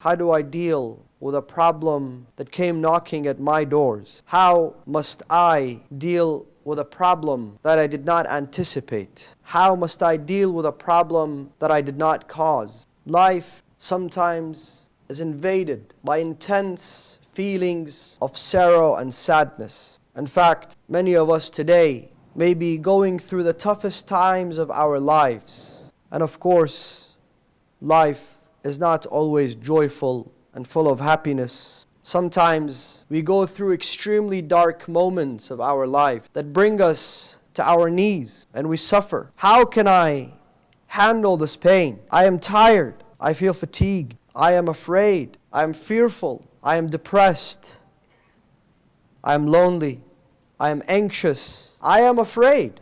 How do I deal with a problem that came knocking at my doors? How must I deal with a problem that I did not anticipate? How must I deal with a problem that I did not cause? Life sometimes is invaded by intense feelings of sorrow and sadness. In fact, many of us today may be going through the toughest times of our lives. And of course, life is not always joyful and full of happiness. Sometimes we go through extremely dark moments of our life that bring us to our knees and we suffer. How can I handle this pain? I am tired. I feel fatigued. I am afraid. I am fearful. I am depressed. I am lonely. I am anxious. I am afraid.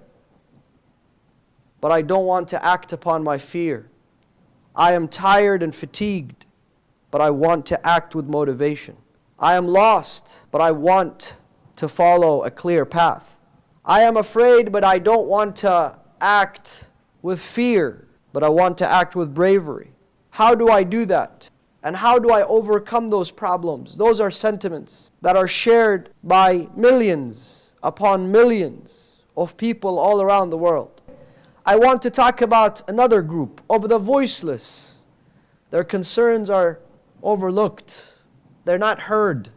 But I don't want to act upon my fear. I am tired and fatigued, but I want to act with motivation. I am lost, but I want to follow a clear path. I am afraid, but I don't want to act with fear, but I want to act with bravery. How do I do that? And how do I overcome those problems? Those are sentiments that are shared by millions upon millions of people all around the world. I want to talk about another group of the voiceless. Their concerns are overlooked. They're not heard.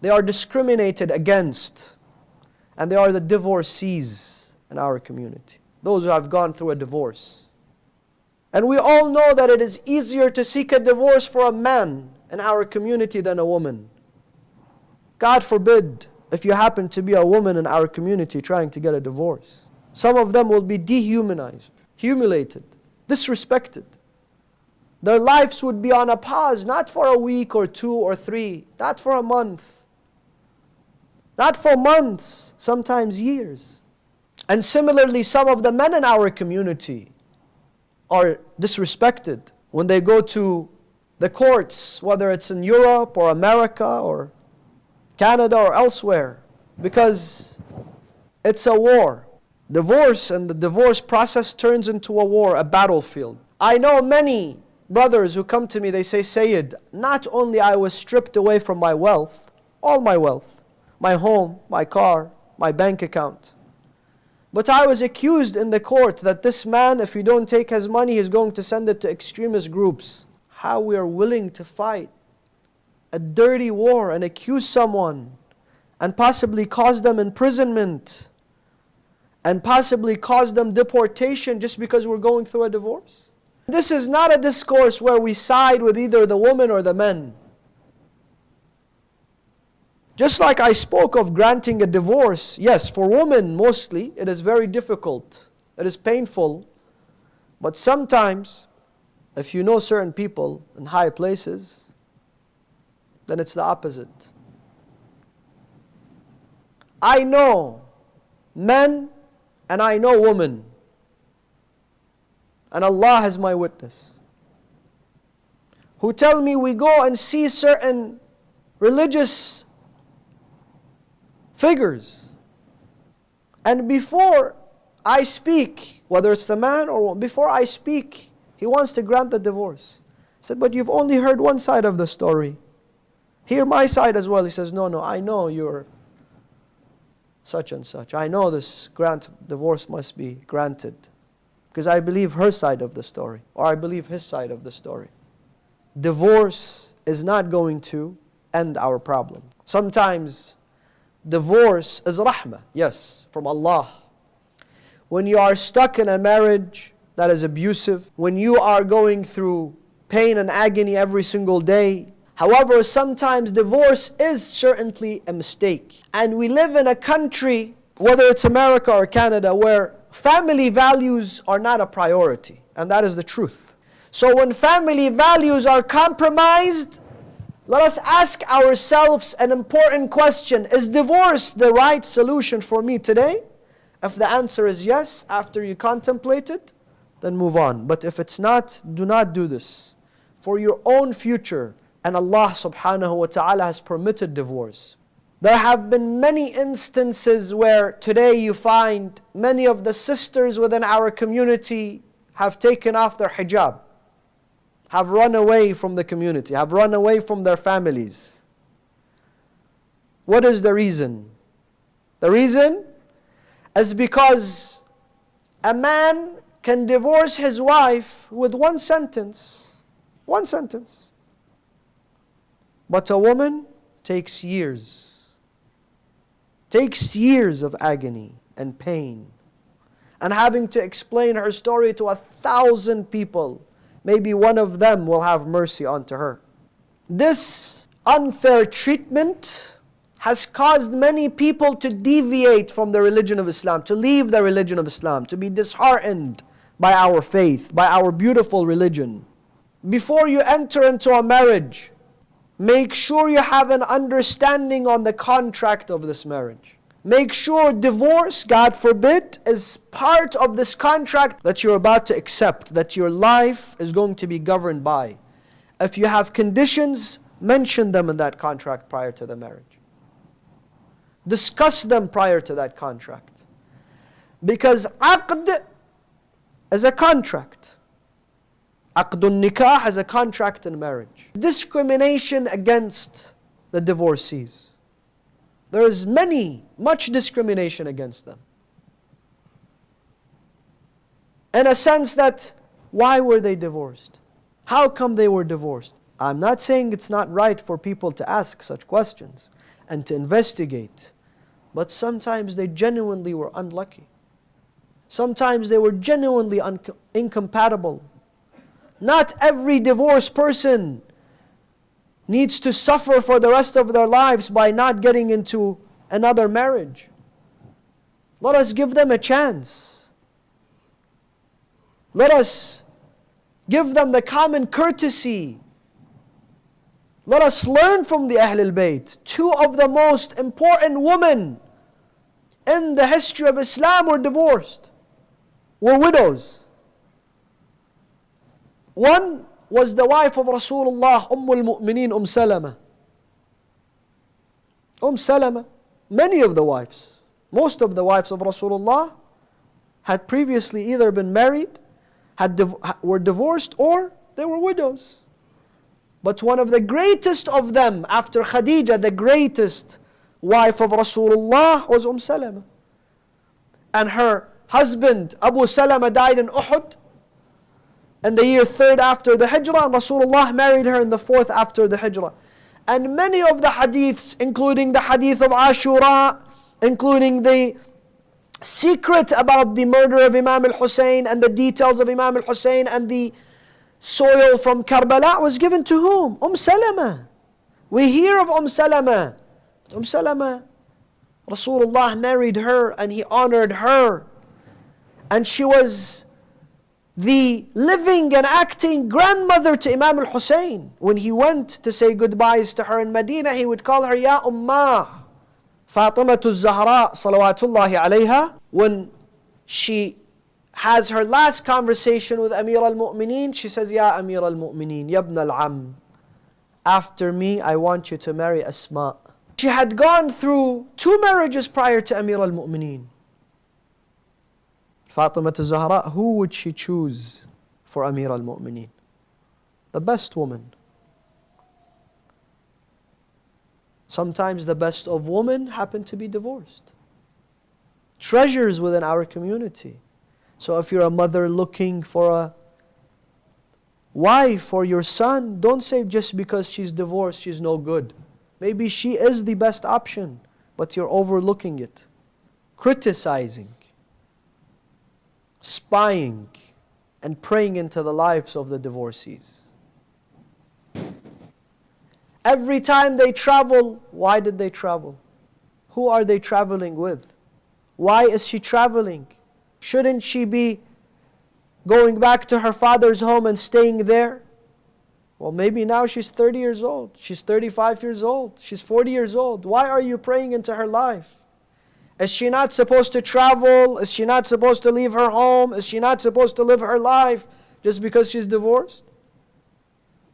They are discriminated against. And they are the divorcees in our community. Those who have gone through a divorce. And we all know that it is easier to seek a divorce for a man in our community than a woman. God forbid if you happen to be a woman in our community trying to get a divorce. Some of them will be dehumanized, humiliated, disrespected. Their lives would be on a pause, not for a week or 2 or 3, not for a month, not for months, sometimes years. And similarly, some of the men in our community are disrespected when they go to the courts, whether it's in Europe or America or Canada or elsewhere, because it's a war. Divorce and the divorce process turns into a war, a battlefield. I know many brothers who come to me, they say, Sayyid, not only I was stripped away from my wealth, all my wealth, my home, my car, my bank account, but I was accused in the court that this man, if you don't take his money, he's going to send it to extremist groups. How we are willing to fight a dirty war and accuse someone and possibly cause them imprisonment and possibly cause them deportation just because we're going through a divorce. This is not a discourse where we side with either the woman or the men. Just like I spoke of granting a divorce, yes, for women mostly, it is very difficult. It is painful. But sometimes, if you know certain people in high places, then it's the opposite. I know men and I know women. And Allah is my witness. Who tell me we go and see certain religious figures. And before I speak, whether it's the man or woman, before I speak, he wants to grant the divorce. I said, but you've only heard one side of the story. Hear my side as well. He says, no, I know you're such and such. I know this divorce must be granted. Because I believe her side of the story. Or I believe his side of the story. Divorce is not going to end our problem. Sometimes divorce is rahmah, yes, from Allah. When you are stuck in a marriage that is abusive, when you are going through pain and agony every single day. However, sometimes divorce is certainly a mistake. And we live in a country, whether it's America or Canada, where family values are not a priority. And that is the truth. So when family values are compromised, let us ask ourselves an important question. Is divorce the right solution for me today? If the answer is yes, after you contemplate it, then move on. But if it's not, do not do this. For your own future, and Allah subhanahu wa ta'ala has permitted divorce. There have been many instances where today you find many of the sisters within our community have taken off their hijab, have run away from the community, have run away from their families. What is the reason? The reason is because a man can divorce his wife with one sentence. One sentence. But a woman takes years. Takes years of agony and pain. And having to explain her story to 1,000 people. Maybe one of them will have mercy onto her. This unfair treatment has caused many people to deviate from the religion of Islam, to leave the religion of Islam, to be disheartened by our faith, by our beautiful religion. Before you enter into a marriage, make sure you have an understanding on the contract of this marriage. Make sure divorce, God forbid, is part of this contract that you're about to accept, that your life is going to be governed by. If you have conditions, mention them in that contract prior to the marriage. Discuss them prior to that contract. Because aqd is a contract. Aqdun nikah is a contract in marriage. Discrimination against the divorcees. There is much discrimination against them. In a sense that, why were they divorced? How come they were divorced? I'm not saying it's not right for people to ask such questions and to investigate. But sometimes they genuinely were unlucky. Sometimes they were genuinely incompatible. Not every divorced person needs to suffer for the rest of their lives by not getting into another marriage. Let us give them a chance. Let us give them the common courtesy. Let us learn from the Ahlul Bayt. Two of the most important women in the history of Islam were divorced, were widows. One was the wife of Rasulullah, Umm Salama. Salama, many of the wives, most of the wives of Rasulullah had previously either been married, were divorced, or they were widows. But one of the greatest of them, after Khadija, the greatest wife of Rasulullah, was Salama. And her husband, Abu Salama, died in Uhud in the year 3rd after the Hijrah, and Rasulullah married her in the 4th after the Hijrah. And many of the hadiths, including the hadith of Ashura, including the secret about the murder of Imam al-Hussein and the details of Imam al-Hussein and the soil from Karbala, was given to whom? Salama. We hear of Salama. But Salama, Rasulullah married her and he honored her. And she was the living and acting grandmother to Imam al-Hussein. When he went to say goodbyes to her in Medina, he would call her Ya Ummah. Fatimah al-Zahra, salawatullahi alayha, when she has her last conversation with Amir al-Mu'mineen, she says, Ya Amir al-Mu'mineen, Yabna al-Am, after me, I want you to marry Asma. She had gone through 2 marriages prior to Amir al-Mu'mineen. Fatimah al-Zahra, who would she choose for Amir al-Mu'mineen? The best woman. Sometimes the best of women happen to be divorced. Treasures within our community. So if you're a mother looking for a wife for your son, don't say just because she's divorced, she's no good. Maybe she is the best option, but you're overlooking it. Criticizing, spying, and praying into the lives of the divorcees. Every time they travel, why did they travel? Who are they traveling with? Why is she traveling? Shouldn't she be going back to her father's home and staying there? Well, maybe now she's 30 years old. She's 35 years old. She's 40 years old. Why are you praying into her life? Is she not supposed to travel? Is she not supposed to leave her home? Is she not supposed to live her life just because she's divorced?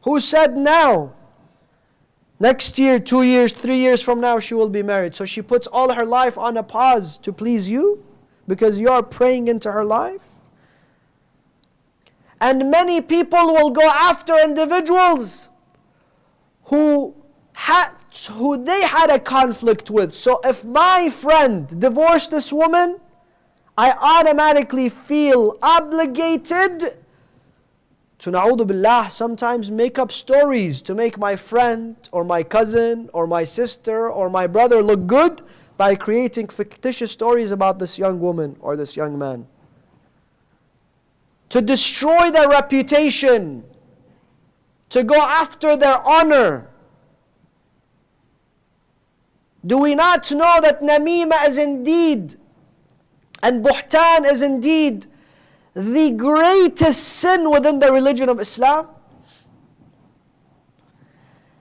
Who said now? Next year, 2 years, 3 years from now, she will be married. So she puts all her life on a pause to please you because you are praying into her life? And many people will go after individuals who they had a conflict with. So if my friend divorced this woman, I automatically feel obligated to, na'udhu billah, sometimes make up stories to make my friend or my cousin or my sister or my brother look good by creating fictitious stories about this young woman or this young man. To destroy their reputation, to go after their honor. Do we not know that namima is indeed, and buhtan is indeed, the greatest sin within the religion of Islam?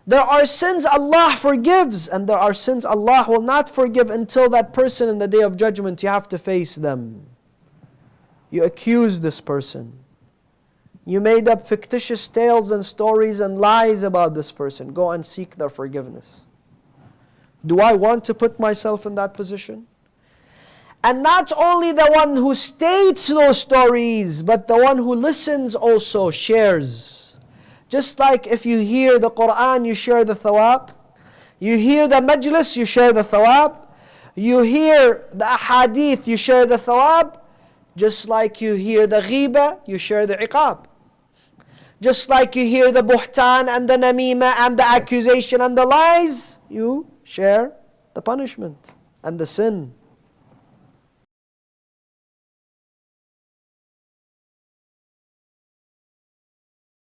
There are sins Allah forgives, and there are sins Allah will not forgive until that person in the Day of Judgment, you have to face them. You accused this person. You made up fictitious tales and stories and lies about this person. Go and seek their forgiveness. Do I want to put myself in that position? And not only the one who states those stories, but the one who listens also shares. Just like if you hear the Quran, you share the thawab. You hear the majlis, you share the thawab. You hear the ahadith, you share the thawab. Just like you hear the ghiba, you share the iqab. Just like you hear the buhtan and the namima and the accusation and the lies, you share the punishment and the sin.